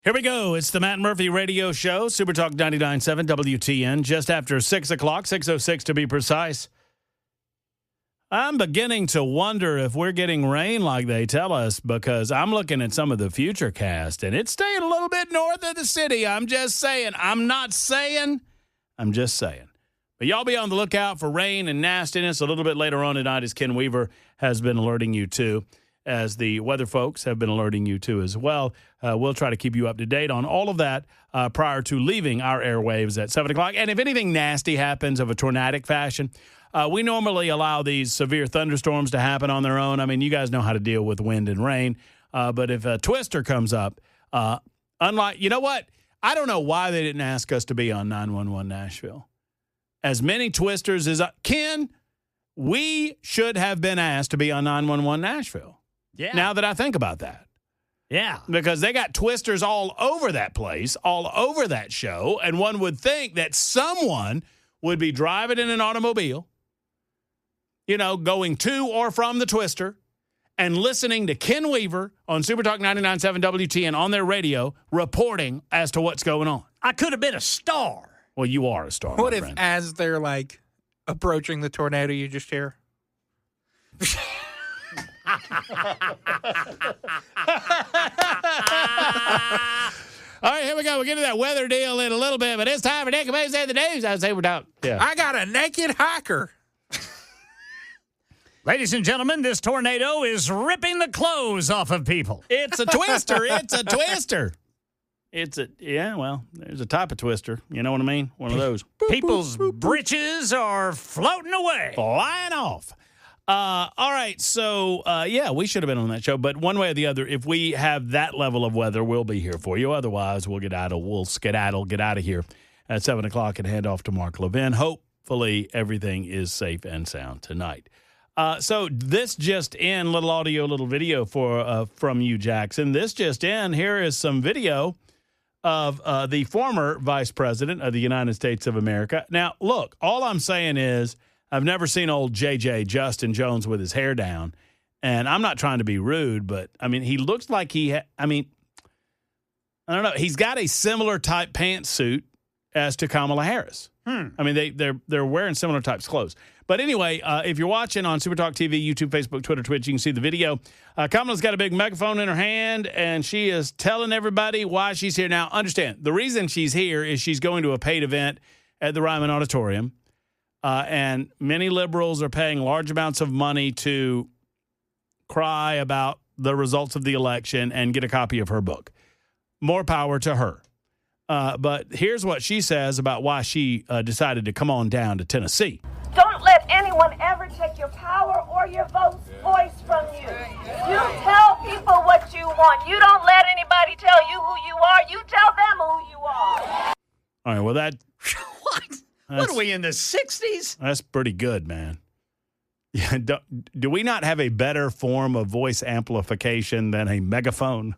Here we go. It's the Matt Murphy Radio Show, Super Talk 99.7 WTN, just after 6 o'clock, 6:06 to be precise. I'm beginning to wonder if we're getting rain like they tell us, because I'm looking at some of the future cast, and it's staying a little bit north of the city. I'm just saying. I'm not saying. I'm just saying. But y'all be on the lookout for rain and nastiness a little bit later on tonight, as Ken Weaver has been alerting you to, as the weather folks have been alerting you to as well. We'll try to keep you up to date on all of that prior to leaving our airwaves at 7 o'clock. And if anything nasty happens of a tornadic fashion, we normally allow these severe thunderstorms to happen on their own. I mean, you guys know how to deal with wind and rain. But if a twister comes up, you know what? I don't know why they didn't ask us to be on 911 Nashville. As many twisters as Ken, we should have been asked to be on 911 Nashville. Yeah. Now that I think about that. Yeah. Because they got twisters all over that place, all over that show, and one would think that someone would be driving in an automobile, going to or from the twister, and listening to Ken Weaver on Super Talk 99.7 WTN on their radio, reporting as to what's going on. I could have been a star. Well, you are a star. What if, friend, as they're approaching the tornado, you just hear? All right, here we go. We'll get to that weather deal in a little bit, but it's time for Nick Mays and the news. I would say we're done. Yeah. I got a naked hiker. Ladies and gentlemen, this tornado is ripping the clothes off of people. It's a twister. It's a twister. There's a type of twister. You know what I mean? One of those. People's britches are floating away. Flying off. All right, so, we should have been on that show. But one way or the other, if we have that level of weather, we'll be here for you. Otherwise, we'll skedaddle, get out of here at 7 o'clock and hand off to Mark Levin. Hopefully, everything is safe and sound tonight. So this just in, little audio, little video from you, Jackson. This just in, here is some video of the former Vice President of the United States of America. Now, look, all I'm saying is, I've never seen old JJ, Justin Jones, with his hair down. And I'm not trying to be rude, but, he looks like I don't know. He's got a similar type pantsuit as to Kamala Harris. They're wearing similar types of clothes. But anyway, if you're watching on Super Talk TV, YouTube, Facebook, Twitter, Twitch, you can see the video. Kamala's got a big megaphone in her hand, and she is telling everybody why she's here. Now, understand, the reason she's here is she's going to a paid event at the Ryman Auditorium. And many liberals are paying large amounts of money to cry about the results of the election and get a copy of her book. More power to her. But here's what she says about why she decided to come on down to Tennessee. Don't let anyone ever take your power or your voice from you. You tell people what you want. You don't let anybody tell you who you are. You tell them who you are. All right, well, that... What? What are we in the 60s? That's pretty good, man. Yeah, do we not have a better form of voice amplification than a megaphone?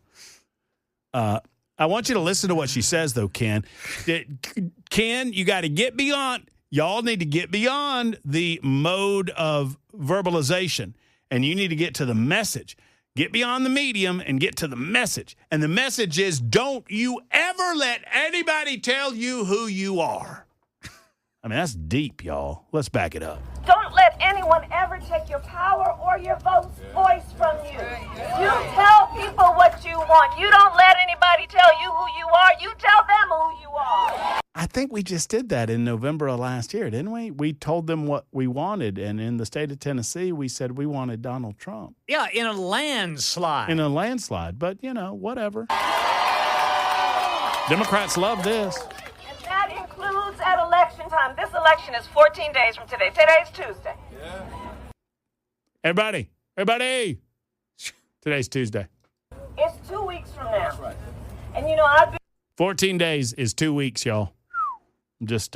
I want you to listen to what she says, though, Ken. Ken, you got to get beyond. Y'all need to get beyond the mode of verbalization, and you need to get to the message. Get beyond the medium and get to the message. And the message is, don't you ever let anybody tell you who you are. That's deep, y'all. Let's back it up. Don't let anyone ever take your power or your voice from you. You tell people what you want. You don't let anybody tell you who you are. You tell them who you are. I think we just did that in November of last year, didn't we? We told them what we wanted, and in the state of Tennessee, we said we wanted Donald Trump. Yeah, in a landslide. But, whatever. Democrats love this. That includes at election time. This election is 14 days from today. Today's Tuesday. Yeah. Everybody. Today's Tuesday. It's 2 weeks from now. That's right. And I've been 14 days is 2 weeks, y'all. Just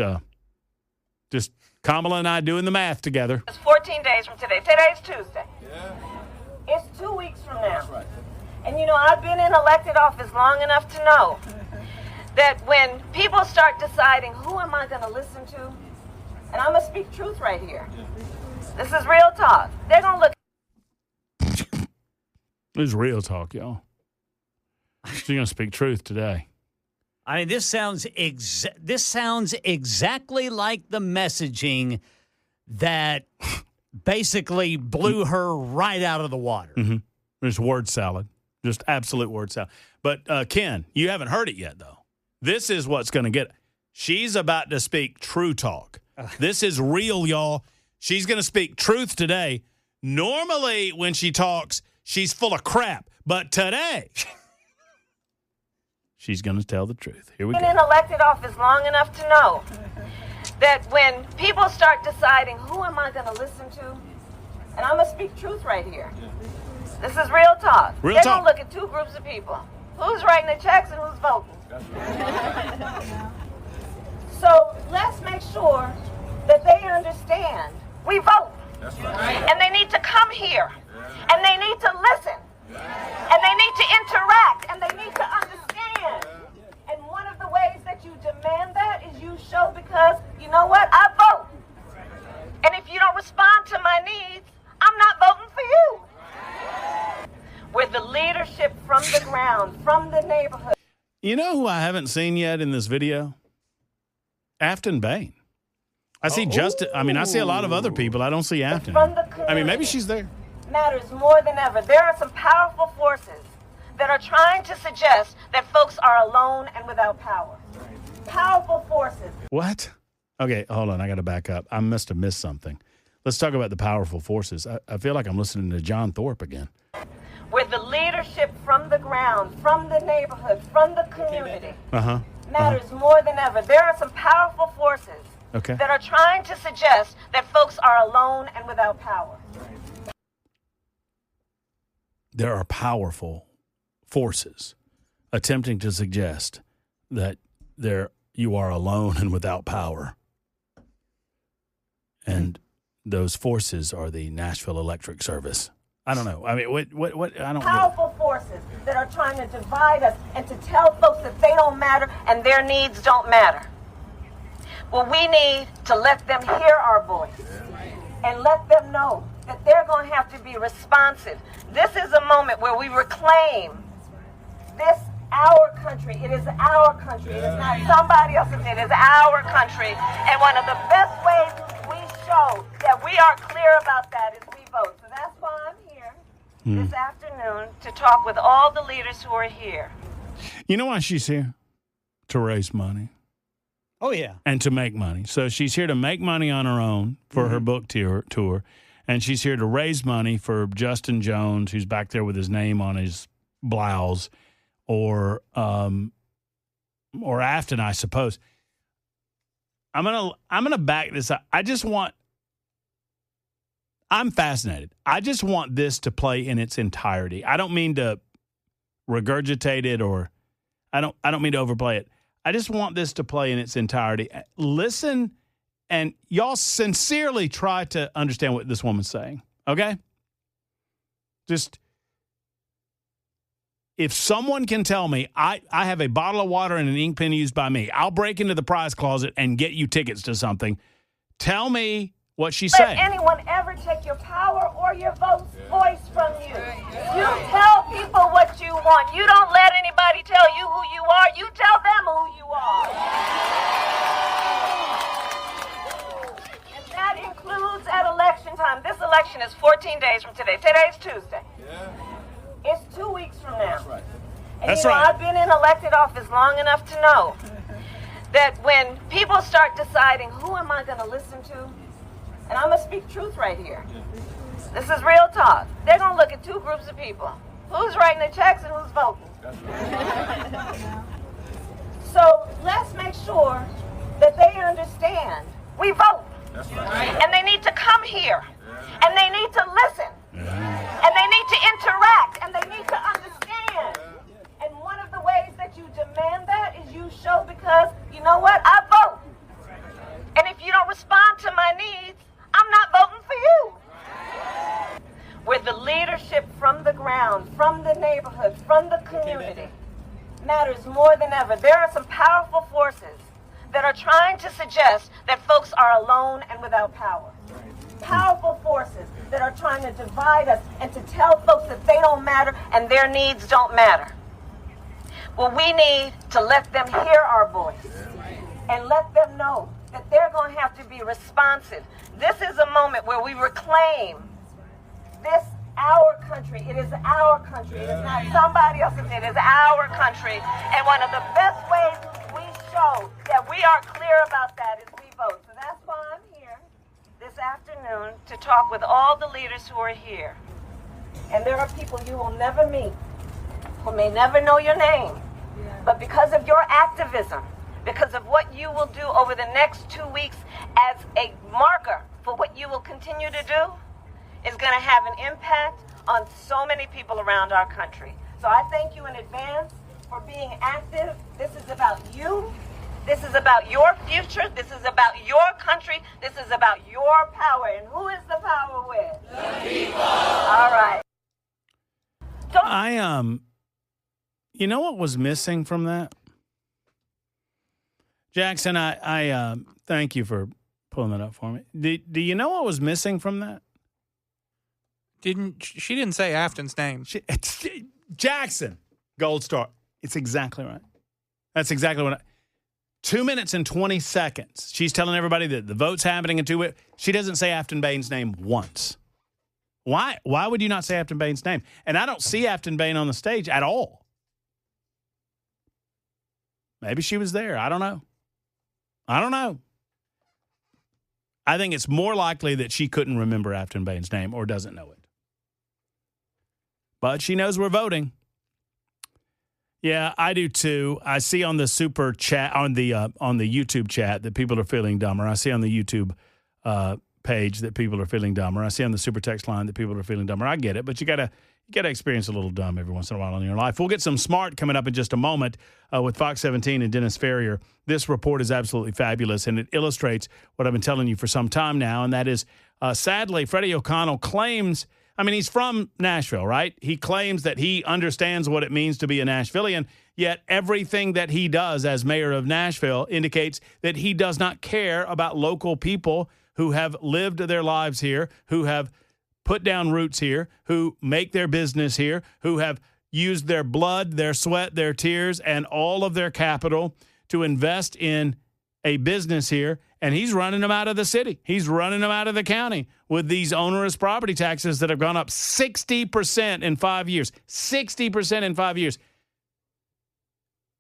Kamala and I doing the math together. It's 14 days from today. Today's Tuesday. Yeah. It's 2 weeks from now. That's right. And I've been in elected office long enough to know that when people start deciding who am I going to listen to, and I'm going to speak truth right here. This is real talk. They're going to look. This is real talk, y'all. She's going to speak truth today. I mean, this sounds exactly like the messaging that basically blew her right out of the water. Mm-hmm. Just word salad. Just absolute word salad. But, Ken, you haven't heard it yet, though. This is what's going to get it. She's about to speak true talk. This is real, y'all. She's going to speak truth today. Normally, when she talks, she's full of crap. But today, she's going to tell the truth. Here we go. Been in elected office long enough to know that when people start deciding who am I going to listen to, and I'm going to speak truth right here. This is real talk. They're going to look at two groups of people. Who's writing the checks and who's voting. So let's make sure that they understand we vote. That's right. And they need to come here. Yeah. And they need to listen. Yeah. And they need to interact. And they need to understand. Yeah. And one of the ways that you demand that is you show because, you know what, I vote. And if you don't respond to my needs, I'm not voting for you. We're the leadership from the ground, from the neighborhood. You know who I haven't seen yet in this video? Afton Bain. I see Justin. I mean, I see a lot of other people. I don't see Afton. I mean, maybe she's there. Matters more than ever. There are some powerful forces that are trying to suggest that folks are alone and without power. Powerful forces. What? Okay, hold on. I got to back up. I must have missed something. Let's talk about the powerful forces. I feel like I'm listening to John Thorpe again. We're the leadership from the ground, from the neighborhood, from the community. Matters more than ever. There are some powerful forces that are trying to suggest that folks are alone and without power. There are powerful forces attempting to suggest that you are alone and without power. And those forces are the Nashville Electric Service. I don't know. I mean, what I don't know. Powerful forces that are trying to divide us and to tell folks that they don't matter and their needs don't matter. Well, we need to let them hear our voice and let them know that they're going to have to be responsive. This is a moment where we reclaim this, our country. It is our country. It is not somebody else's. It is our country. And one of the best ways we show that we are clear about that is we vote. So that's why I'm here this afternoon to talk with all the leaders who are here. You know why she's here? To raise money. Oh, yeah. And to make money. So she's here to make money on her own for her book tour. And she's here to raise money for Justin Jones, who's back there with his name on his blouse, or Afton, I suppose. I'm gonna back this up. I'm fascinated. I just want this to play in its entirety. I don't mean to regurgitate it, or I don't mean to overplay it. I just want this to play in its entirety. Listen, and y'all sincerely try to understand what this woman's saying, okay? Just, if someone can tell me, I have a bottle of water and an ink pen used by me, I'll break into the prize closet and get you tickets to something. Tell me what she's saying. Let anyone ever take your power or your voice from you. You tell people what you want. You don't let anybody tell you who you are. You tell them who you are. And that includes at election time. This election is 14 days from today. Today's Tuesday. It's 2 weeks from now. That's right. And That's right. I've been in elected office long enough to know that when people start deciding who am I going to listen to, and I'm going to speak truth right here. This is real talk. They're going to look at two groups of people. Who's writing the checks and who's voting. So let's make sure that they understand we vote. That's right. And they need to come here. And they need to listen. And they need to interact. And they need to understand. And one of the ways that you demand that is you show because, you know what, I vote. And if you don't respond to my needs, I'm not voting for you. We're the leadership from the ground, from the neighborhood, from the community. Matters more than ever. There are some powerful forces that are trying to suggest that folks are alone and without power. Powerful forces that are trying to divide us and to tell folks that they don't matter and their needs don't matter. Well, we need to let them hear our voice and let them know that they're going to have to be responsive. This is a moment where we reclaim this our country. It is our country. It is not somebody else's. It is our country. And one of the best ways we show that we are clear about that is we vote. So that's why I'm here this afternoon to talk with all the leaders who are here. And there are people you will never meet who may never know your name. But because of your activism, because of what you will do over the next 2 weeks as a marker for what you will continue to do, is going to have an impact on so many people around our country. So I thank you in advance for being active. This is about you. This is about your future. This is about your country. This is about your power. And who is the power with? The people. All right. You know what was missing from that? Jackson, I thank you for pulling that up for me. Do you know what was missing from that? She didn't say Afton's name. Jackson, Gold Star. It's exactly right. That's exactly what 2 minutes and 20 seconds. She's telling everybody that the vote's happening in 2 weeks. She doesn't say Afton Bain's name once. Why would you not say Afton Bain's name? And I don't see Afton Bain on the stage at all. Maybe she was there. I don't know. I think it's more likely that she couldn't remember Afton Bain's name or doesn't know it. But she knows we're voting. Yeah, I do too. I see on the super chat, on the YouTube chat, that people are feeling dumber. I see on the YouTube page that people are feeling dumber. I see on the super text line that people are feeling dumber. I get it, but you gotta experience a little dumb every once in a while in your life. We'll get some smart coming up in just a moment with Fox 17 and Dennis Ferrier. This report is absolutely fabulous, and it illustrates what I've been telling you for some time now, and that is, sadly, Freddie O'Connell claims, he's from Nashville, right? He claims that he understands what it means to be a Nashvilleian, yet everything that he does as mayor of Nashville indicates that he does not care about local people who have lived their lives here, who have put down roots here, who make their business here, who have used their blood, their sweat, their tears, and all of their capital to invest in a business here. And he's running them out of the city. He's running them out of the county with these onerous property taxes that have gone up 60% in 5 years. 60% in 5 years.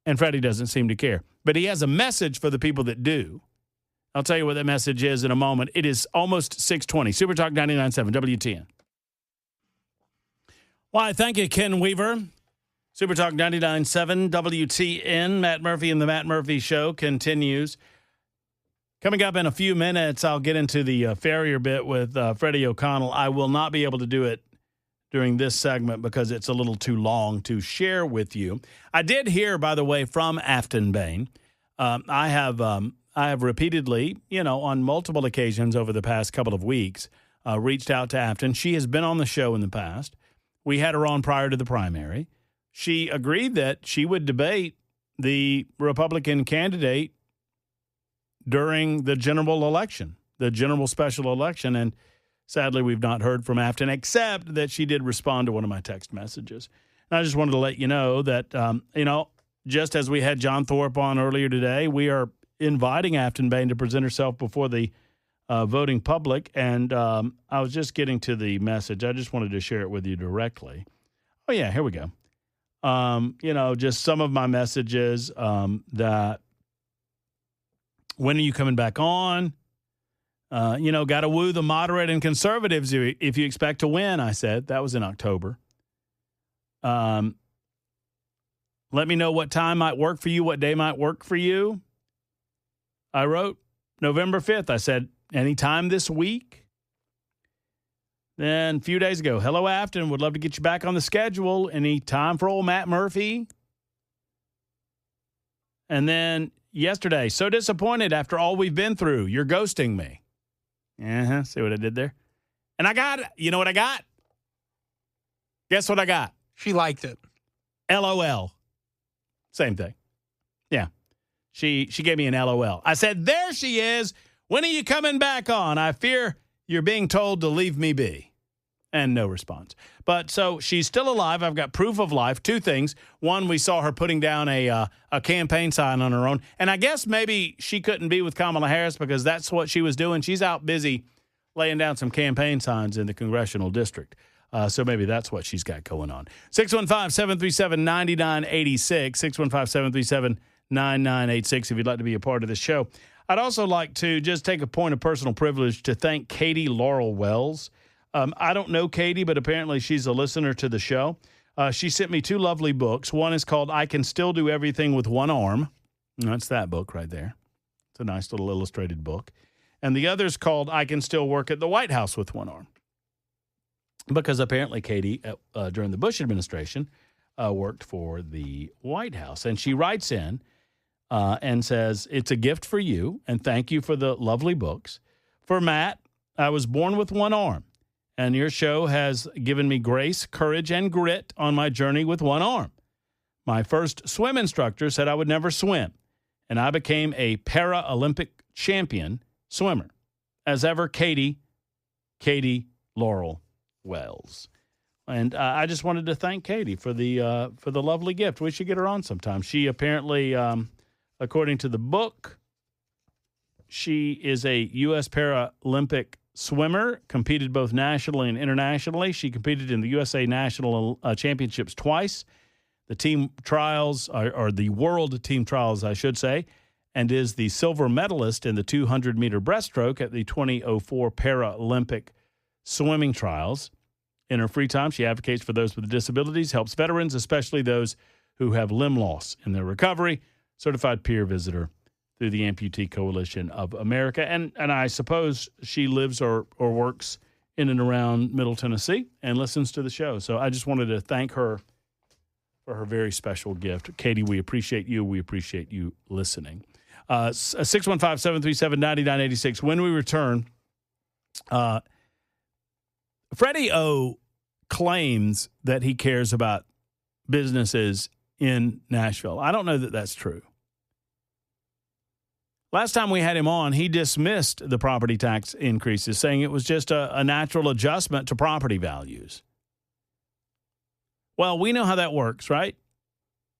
And Freddie doesn't seem to care. But he has a message for the people that do. I'll tell you what that message is in a moment. It is almost 6:20. Super Talk 99.7 WTN. Why, thank you, Ken Weaver. Super Talk 99.7 WTN. Matt Murphy and the Matt Murphy Show continues. Coming up in a few minutes, I'll get into the Ferrier bit with Freddie O'Connell. I will not be able to do it during this segment because it's a little too long to share with you. I did hear, by the way, from Afton Bain. I have repeatedly, on multiple occasions over the past couple of weeks, reached out to Afton. She has been on the show in the past. We had her on prior to the primary. She agreed that she would debate the Republican candidate during the general election, the general special election. And sadly, we've not heard from Afton, except that she did respond to one of my text messages. And I just wanted to let you know that, just as we had John Thorpe on earlier today, we are inviting Afton Bain to present herself before the voting public. And I was just getting to the message. I just wanted to share it with you directly. Oh, yeah, here we go. Just some of my messages that, when are you coming back on? Got to woo the moderate and conservatives if you expect to win, I said. That was in October. Let me know what time might work for you, what day might work for you. I wrote November 5th. I said, anytime this week. Then a few days ago, hello, Afton. Would love to get you back on the schedule. Any time for old Matt Murphy? And then yesterday, so disappointed after all we've been through. You're ghosting me. See what I did there? And I got it. You know what I got? Guess what I got? She liked it. LOL. Same thing. Yeah. She gave me an LOL. I said, there she is. When are you coming back on? I fear you're being told to leave me be. And no response. But so she's still alive. I've got proof of life. Two things. One, we saw her putting down a campaign sign on her own. And I guess maybe she couldn't be with Kamala Harris because that's what she was doing. She's out busy laying down some campaign signs in the congressional district. So maybe that's what she's got going on. 615-737-9986. 615-737-9986 if you'd like to be a part of this show. I'd also like to just take a point of personal privilege to thank Katie Laurel Wells. I don't know Katie, but apparently she's a listener to the show. She sent me two lovely books. One is called I Can Still Do Everything with One Arm. That's that book right there. It's a nice little illustrated book. And the other is called I Can Still Work at the White House with One Arm. Because apparently Katie, during the Bush administration, worked for the White House. And she writes in and says, it's a gift for you, and thank you for the lovely books. For Matt, I was born with one arm. And your show has given me grace, courage, and grit on my journey with one arm. My first swim instructor said I would never swim, and I became a Paralympic champion swimmer. As ever, Katie Laurel Wells. And I just wanted to thank Katie for the lovely gift. We should get her on sometime. She apparently, according to the book, she is a U.S. Paralympic swimmer, competed both nationally and internationally. She competed in the USA National Championships twice, the team trials, or the world team trials, I should say, and is the silver medalist in the 200-meter breaststroke at the 2004 Paralympic swimming trials. In her free time, she advocates for those with disabilities, helps veterans, especially those who have limb loss in their recovery, certified peer visitor through the Amputee Coalition of America. And I suppose she lives or works in and around Middle Tennessee and listens to the show. So I just wanted to thank her for her very special gift. Katie, we appreciate you. We appreciate you listening. 615-737-9986. When we return, Freddie O claims that he cares about businesses in Nashville. I don't know that that's true. Last time we had him on, he dismissed the property tax increases, saying it was just a natural adjustment to property values. Well, we know how that works, right?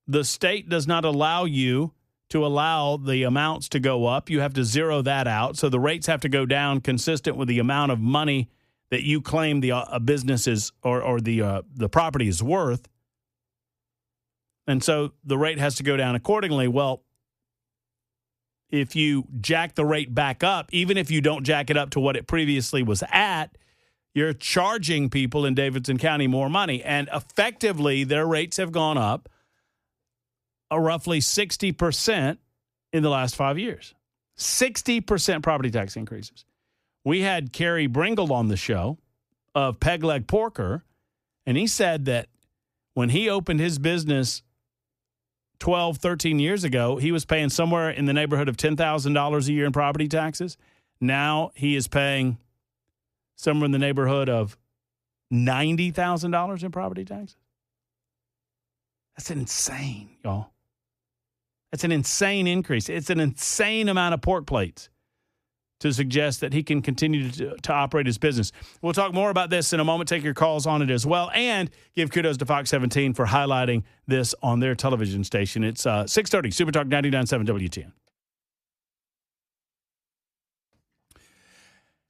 The state does not allow you to allow the amounts to go up. You have to zero that out. So the rates have to go down consistent with the amount of money that you claim the businesses or the property is worth. And so the rate has to go down accordingly. Well, if you jack the rate back up, even if you don't jack it up to what it previously was at, you're charging people in Davidson County more money. And effectively, their rates have gone up roughly 60% in the last 5 years. 60% property tax increases. We had Kerry Bringle on the show of Peg Leg Porker, and he said that when he opened his business 12, 13 years ago, he was paying somewhere in the neighborhood of $10,000 a year in property taxes. Now he is paying somewhere in the neighborhood of $90,000 in property taxes. That's insane, y'all. That's an insane increase. It's an insane amount of pork plates to suggest that he can continue to operate his business. We'll talk more about this in a moment, take your calls on it as well, and give kudos to Fox 17 for highlighting this on their television station. It's 6:30, Super Talk 99.7 WTN.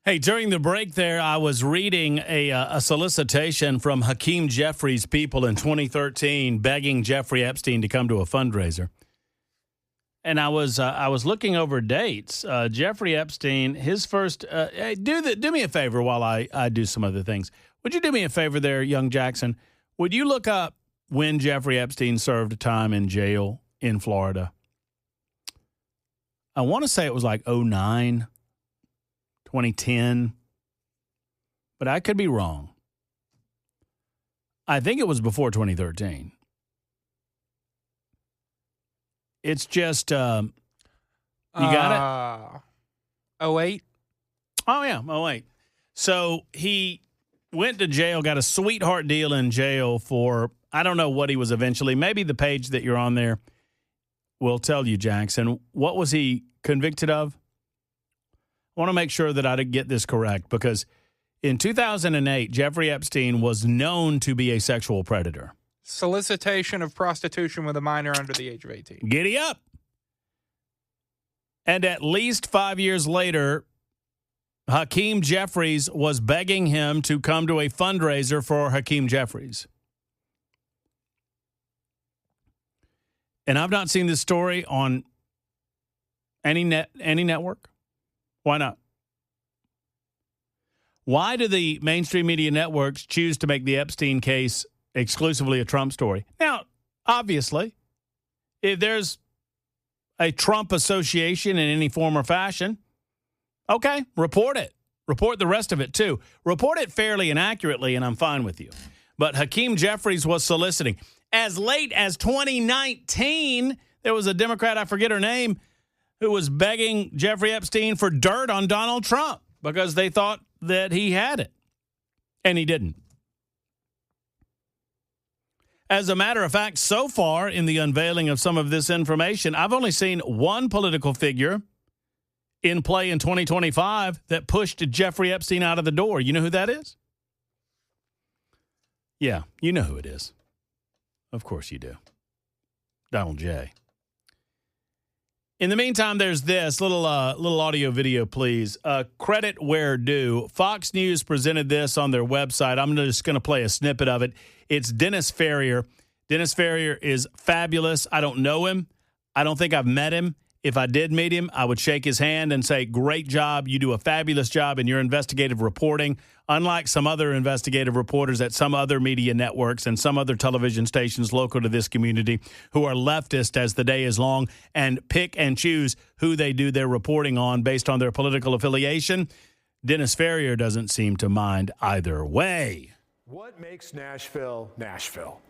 Hey, during the break there, I was reading a solicitation from Hakeem Jeffrey's people in 2013 begging Jeffrey Epstein to come to a fundraiser. And I was looking over dates. Jeffrey Epstein, his first. Hey, do me a favor while I do some other things. Would you do me a favor there, young Jackson? Would you look up when Jeffrey Epstein served time in jail in Florida? I want to say it was like 2009, 2010, but I could be wrong. I think it was before 2013. It's just, you got it? 08? Oh, yeah, 08. So he went to jail, got a sweetheart deal in jail for, I don't know what he was eventually. Maybe the page that you're on there will tell you, Jackson. What was he convicted of? I want to make sure that I get this correct because In 2008, Jeffrey Epstein was known to be a sexual predator. Solicitation of prostitution with a minor under the age of 18. Giddy up. And at least 5 years later, Hakeem Jeffries was begging him to come to a fundraiser for Hakeem Jeffries. And I've not seen this story on any network. Why not? Why do the mainstream media networks choose to make the Epstein case exclusively a Trump story? Now, obviously, if there's a Trump association in any form or fashion, okay, report it. Report the rest of it, too. Report it fairly and accurately, and I'm fine with you. But Hakeem Jeffries was soliciting. As late as 2019, there was a Democrat, I forget her name, who was begging Jeffrey Epstein for dirt on Donald Trump because they thought that he had it, and he didn't. As a matter of fact, so far in the unveiling of some of this information, I've only seen one political figure in play in 2025 that pushed Jeffrey Epstein out of the door. You know who that is? Yeah, you know who it is. Of course you do. Donald J. In the meantime, there's this little audio video, please. Credit where due. Fox News presented this on their website. I'm just going to play a snippet of it. It's Dennis Ferrier. Dennis Ferrier is fabulous. I don't know him. I don't think I've met him. If I did meet him, I would shake his hand and say, great job. You do a fabulous job in your investigative reporting. Unlike some other investigative reporters at some other media networks and some other television stations local to this community who are leftist as the day is long and pick and choose who they do their reporting on based on their political affiliation, Dennis Ferrier doesn't seem to mind either way. What makes Nashville, Nashville?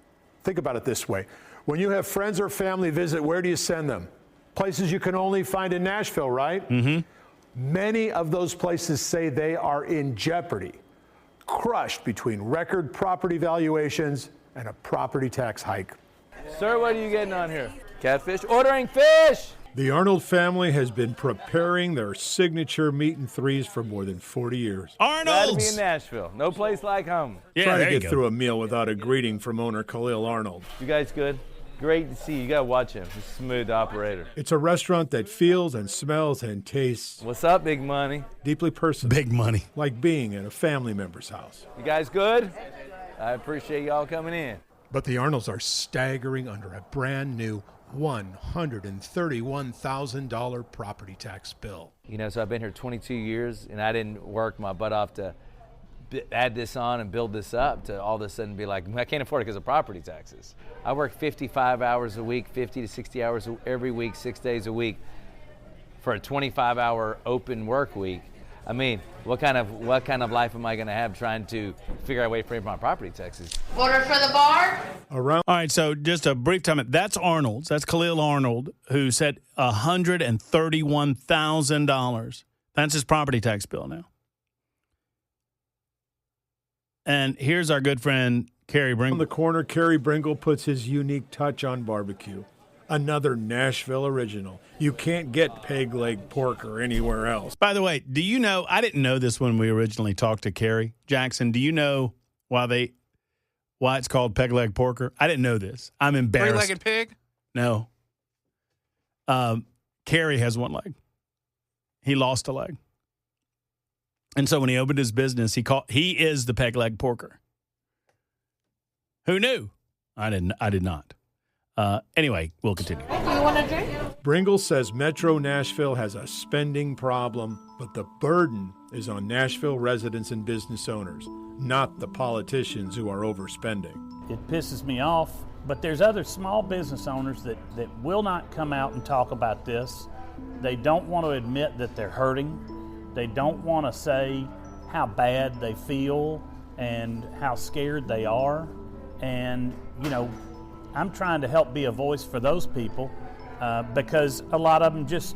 Think about it this way. When you have friends or family visit, where do you send them? Places you can only find in Nashville, right? Mm-hmm. Many of those places say they are in jeopardy, crushed between record property valuations and a property tax hike. Sir, what are you getting on here? Catfish? Ordering fish! The Arnold family has been preparing their signature meat and threes for more than 40 years. Glad to be in Arnold's! Nashville. No place like home. Yeah, Trying there to you get go. through a meal without a greeting from owner Khalil Arnold. You guys good? Great to see you. You gotta watch him. He's a smooth operator. It's a restaurant that feels and smells and tastes What's up, big money? deeply personal, Big money. like being at a family member's house. You guys good? I appreciate y'all coming in. But the Arnolds are staggering under a brand new $131,000 property tax bill. You know, so I've been here 22 years, and I didn't work my butt off to add this on and build this up to all of a sudden be like, I can't afford it because of property taxes. I work 55 hours a week, 50 to 60 hours every week, 6 days a week for a 25-hour open work week. I mean, what kind of life am I going to have trying to figure out a way to pay for my property taxes? Order for the bar? Around All right, so just a brief time. That's Arnold's. That's Khalil Arnold, who said $131,000. That's his property tax bill now. And here's our good friend, Kerry the Bringle. corner, Kerry Bringle puts his unique touch on barbecue. Another Nashville original. You can't get peg leg pork or anywhere else. By the way, do you know, I didn't know this when we originally talked to Kerry Jackson. Do you know why it's called peg leg porker? I didn't know this. I'm embarrassed. Three-legged pig? No. Kerry has one leg. He lost a leg. And so when he opened his business, he is the peg leg porker. Who knew? I did not. Anyway, we'll continue. Do you want a drink? Bringle says Metro Nashville has a spending problem, but the burden is on Nashville residents and business owners, not the politicians who are overspending. It pisses me off, but there's other small business owners that will not come out and talk about this. They don't want to admit that they're hurting. They don't want to say how bad they feel and how scared they are. And, you know, I'm trying to help be a voice for those people because a lot of them just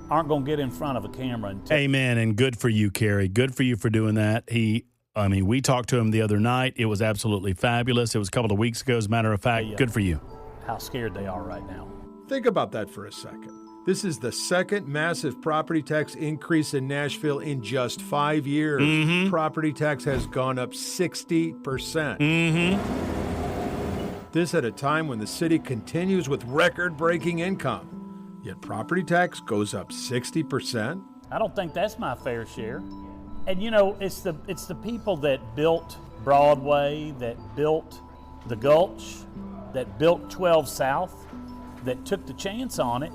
aren't going to get in front of a camera. Amen, and good for you, Kerry. Good for you for doing that. We talked to him the other night. It was absolutely fabulous. It was a couple of weeks ago, as a matter of fact. Good for you. How scared they are right now. Think about that for a second. This is the second massive property tax increase in Nashville in just 5 years. Property tax has gone up 60%. This at a time when the city continues with record-breaking income. Yet property tax goes up 60%. I don't think that's my fair share. And you know, it's the people that built Broadway, that built the Gulch, that built 12 South, that took the chance on it,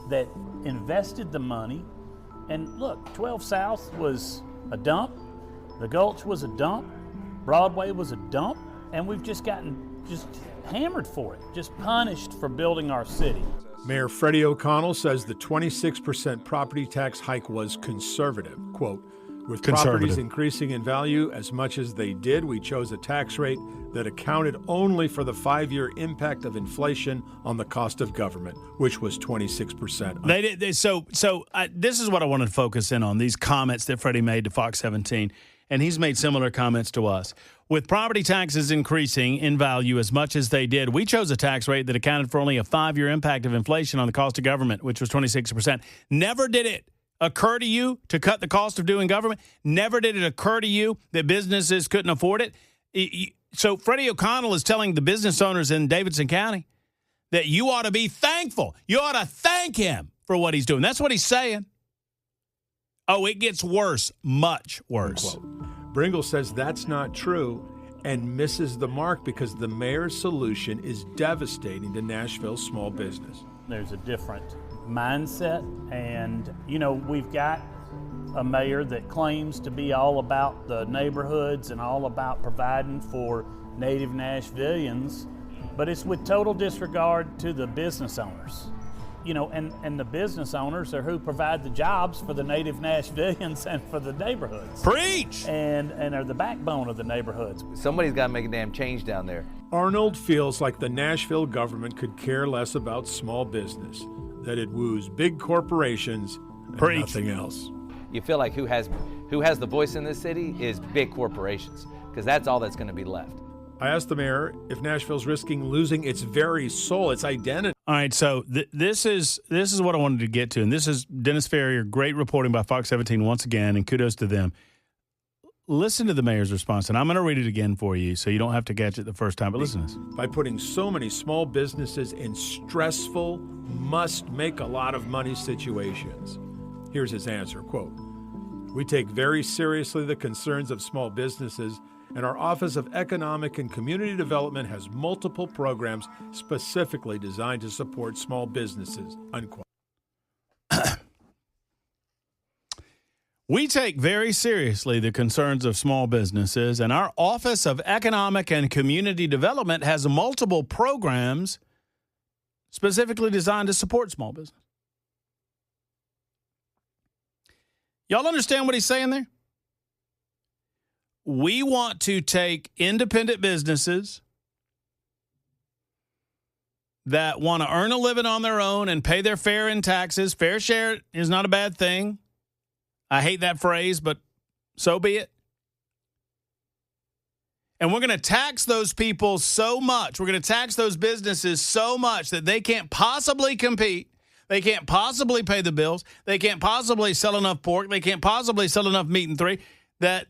that invested the money. And look, 12 South was a dump, the Gulch was a dump, Broadway was a dump, and we've just gotten hammered for it, just punished for building our city. Mayor Freddie O'Connell says the 26% property tax hike was conservative. Quote, with properties increasing in value as much as they did, we chose a tax rate that accounted only for the 5-year impact of inflation on the cost of government, which was 26%. This is what I wanted to focus in on, these comments that Freddie made to Fox 17, and he's made similar comments to us. With property taxes increasing in value as much as they did, we chose a tax rate that accounted for only a 5-year impact of inflation on the cost of government, which was 26%. Never did it occur to you to cut the cost of doing government? Never did it occur to you that businesses couldn't afford it? So Freddie O'Connell is telling the business owners in Davidson County that you ought to be thankful. You ought to thank him for what he's doing. That's what he's saying. Oh, it gets worse, much worse. Unquote. Bringle says that's not true and misses the mark because the mayor's solution is devastating to Nashville's small business. There's a different mindset, and you know, we've got a mayor that claims to be all about the neighborhoods and all about providing for native Nashvillians, but it's with total disregard to the business owners. You know, and the business owners are who provide the jobs for the native Nashvillians and for the neighborhoods. Preach! And are the backbone of the neighborhoods. Somebody's got to make a damn change down there. Arnold feels like the Nashville government could care less about small business, that it woos big corporations and nothing else. You feel like who has the voice in this city is big corporations, because that's all that's going to be left. I asked the mayor if Nashville's risking losing its very soul, its identity. All right, so this is what I wanted to get to, and this is Dennis Ferrier, great reporting by Fox 17 once again, and kudos to them. Listen to the mayor's response, and I'm going to read it again for you so you don't have to catch it the first time, but listen to this. By putting so many small businesses in stressful, must-make-a-lot-of-money situations. Here's his answer, quote, "We take very seriously the concerns of small businesses, and our Office of Economic and Community Development has multiple programs specifically designed to support small businesses," unquote. We take very seriously the concerns of small businesses, and our Office of Economic and Community Development has multiple programs specifically designed to support small business. Y'all understand what he's saying there? We want to take independent businesses that want to earn a living on their own and pay their fair in taxes. Fair share is not a bad thing. I hate that phrase, but so be it. And we're going to tax those people so much. We're going to tax those businesses so much that they can't possibly compete. They can't possibly pay the bills. They can't possibly sell enough pork. They can't possibly sell enough meat and three that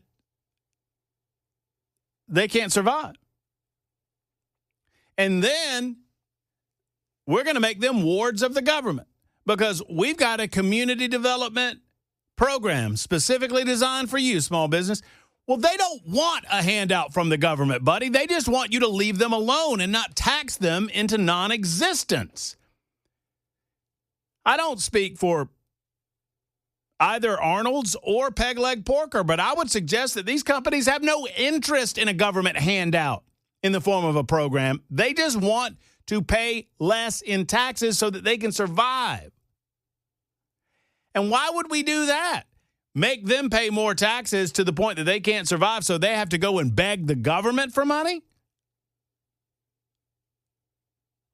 they can't survive. And then we're going to make them wards of the government because we've got a community development program specifically designed for you, small business. Well, they don't want a handout from the government, buddy. They just want you to leave them alone and not tax them into non-existence. I don't speak for either Arnold's or Peg Leg Porker, but I would suggest that these companies have no interest in a government handout in the form of a program. They just want to pay less in taxes so that they can survive. And why would we do that? Make them pay more taxes to the point that they can't survive so they have to go and beg the government for money?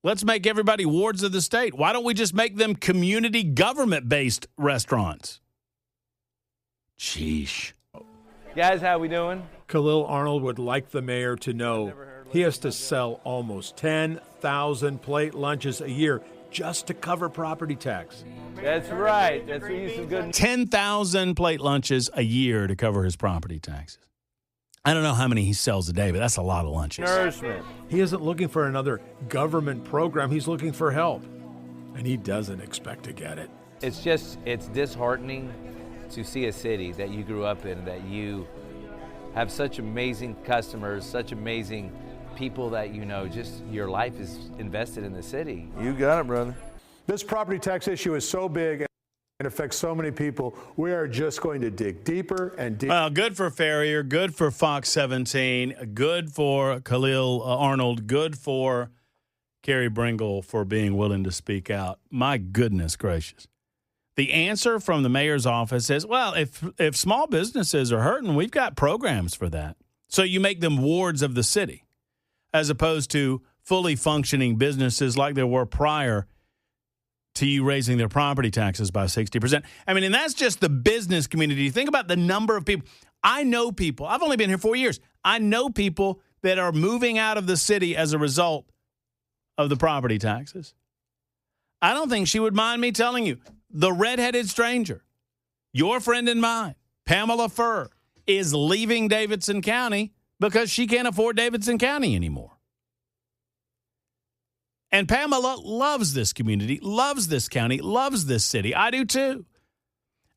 Let's make everybody wards of the state. Why don't we just make them community government-based restaurants? Sheesh. Guys, how we doing? Khalil Arnold would like the mayor to know he has to sell almost 10,000 plate lunches a year just to cover property tax. That's right. That's where you some good. 10,000 plate lunches a year to cover his property taxes. I don't know how many he sells a day, but that's a lot of lunches. Nourishment. He isn't looking for another government program. He's looking for help. And he doesn't expect to get it. It's disheartening to see a city that you grew up in, that you have such amazing customers, such amazing people that just your life is invested in the city. You got it, brother. This property tax issue is so big and affects so many people. We are just going to dig deeper and deeper. Well, good for Farrier, good for Fox 17, good for Khalil Arnold, good for Kerry Bringle for being willing to speak out. My goodness gracious. The answer from the mayor's office is, well, if small businesses are hurting, we've got programs for that. So you make them wards of the city, as opposed to fully functioning businesses like there were prior to you raising their property taxes by 60%. I mean, and that's just the business community. Think about the number of people. I know people. I've only been here 4 years. I know people that are moving out of the city as a result of the property taxes. I don't think she would mind me telling you, the redheaded stranger, your friend and mine, Pamela Furr, is leaving Davidson County because she can't afford Davidson County anymore. And Pamela loves this community, loves this county, loves this city. I do too.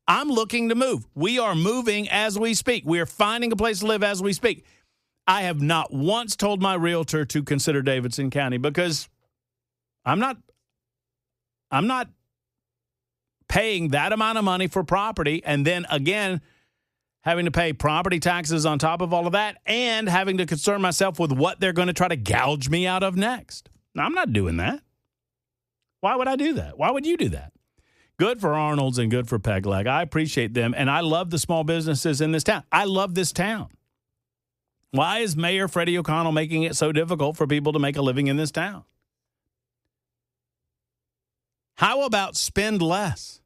I'm looking to move. We are moving as we speak. We are finding a place to live as we speak. I have not once told my realtor to consider Davidson County because I'm not paying that amount of money for property and then again having to pay property taxes on top of all of that and having to concern myself with what they're going to try to gouge me out of next. Now, I'm not doing that. Why would I do that? Why would you do that? Good for Arnold's and good for Peg Leg. I appreciate them, and I love the small businesses in this town. I love this town. Why is Mayor Freddie O'Connell making it so difficult for people to make a living in this town? How about spend less?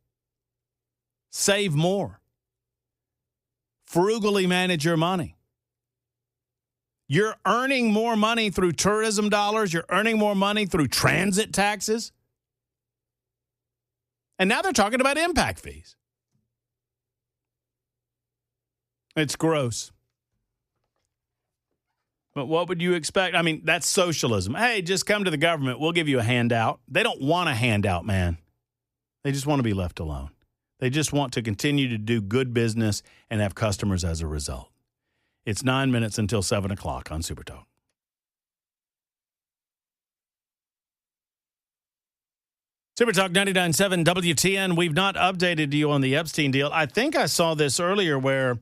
Save more. Frugally manage your money. You're earning more money through tourism dollars. You're earning more money through transit taxes. And now they're talking about impact fees. It's gross. But what would you expect? I mean, that's socialism. Hey, just come to the government. We'll give you a handout. They don't want a handout, man. They just want to be left alone. They just want to continue to do good business and have customers as a result. It's 9 minutes until 7 o'clock on Super Talk. Super Talk 99.7 WTN. We've not updated you on the Epstein deal. I think I saw this earlier where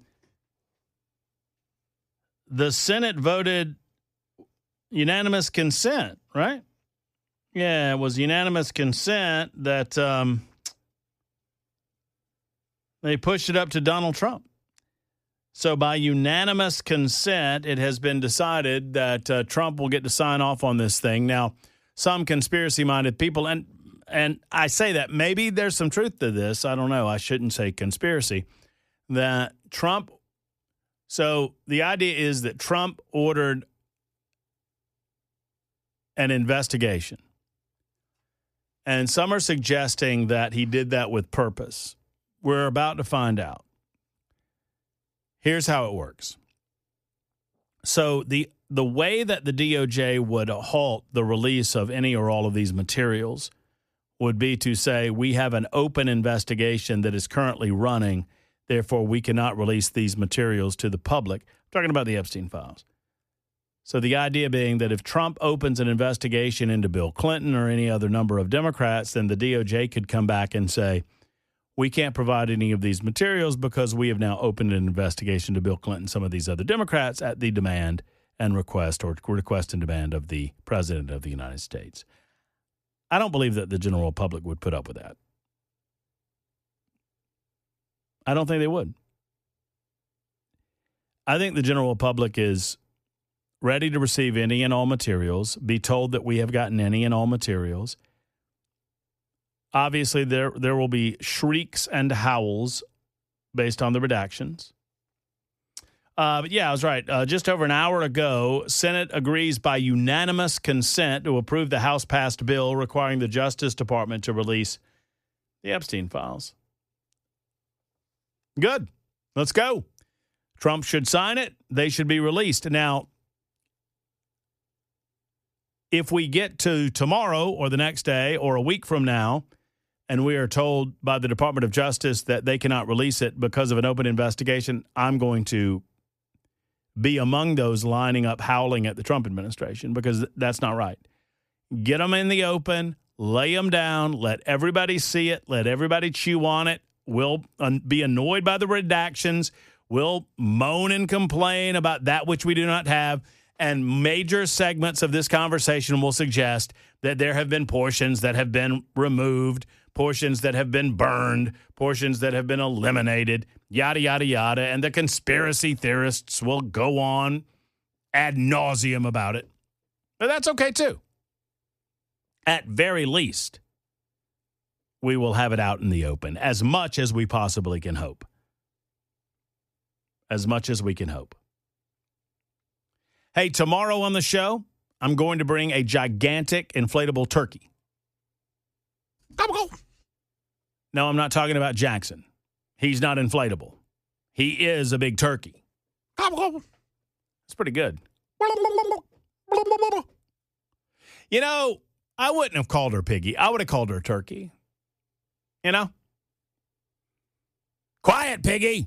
the Senate voted unanimous consent, right? Yeah, it was unanimous consent that they pushed it up to Donald Trump. So by unanimous consent, it has been decided that Trump will get to sign off on this thing. Now, some conspiracy-minded people, and I say that maybe there's some truth to this. I don't know. I shouldn't say conspiracy. That Trump, so the idea is that Trump ordered an investigation. And some are suggesting that he did that with purpose. We're about to find out. Here's how it works. So the way that the DOJ would halt the release of any or all of these materials would be to say, we have an open investigation that is currently running, therefore we cannot release these materials to the public. I'm talking about the Epstein files. So the idea being that if Trump opens an investigation into Bill Clinton or any other number of Democrats, then the DOJ could come back and say, we can't provide any of these materials because we have now opened an investigation to Bill Clinton, some of these other Democrats, at the demand and request and demand of the President of the United States. I don't believe that the general public would put up with that. I don't think they would. I think the general public is ready to receive any and all materials, be told that we have gotten any and all materials. Obviously, there will be shrieks and howls based on the redactions. But yeah, I was right. Just over an hour ago, Senate agrees by unanimous consent to approve the House-passed bill requiring the Justice Department to release The Epstein files. Good. Let's go. Trump should sign it. They should be released. Now, if we get to tomorrow or the next day or a week from now, and we are told by the Department of Justice that they cannot release it because of an open investigation, I'm going to be among those lining up howling at the Trump administration because that's not right. Get them in the open, lay them down, let everybody see it, let everybody chew on it. We'll be annoyed by the redactions. We'll moan and complain about that which we do not have. And major segments of this conversation will suggest that there have been portions that have been removed, portions that have been burned, portions that have been eliminated, yada, yada, yada. And the conspiracy theorists will go on ad nauseum about it. But that's okay, too. At very least, we will have it out in the open as much as we possibly can hope. As much as we can hope. Hey, tomorrow on the show, I'm going to bring a gigantic inflatable turkey. No, I'm not talking about Jackson. He's not inflatable. He is a big turkey. It's pretty good. You know, I wouldn't have called her Piggy. I would have called her Turkey. You know? Quiet, Piggy.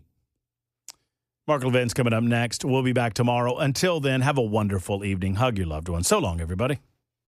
Mark Levin's coming up next. We'll be back tomorrow. Until then, have a wonderful evening. Hug your loved ones. So long, everybody.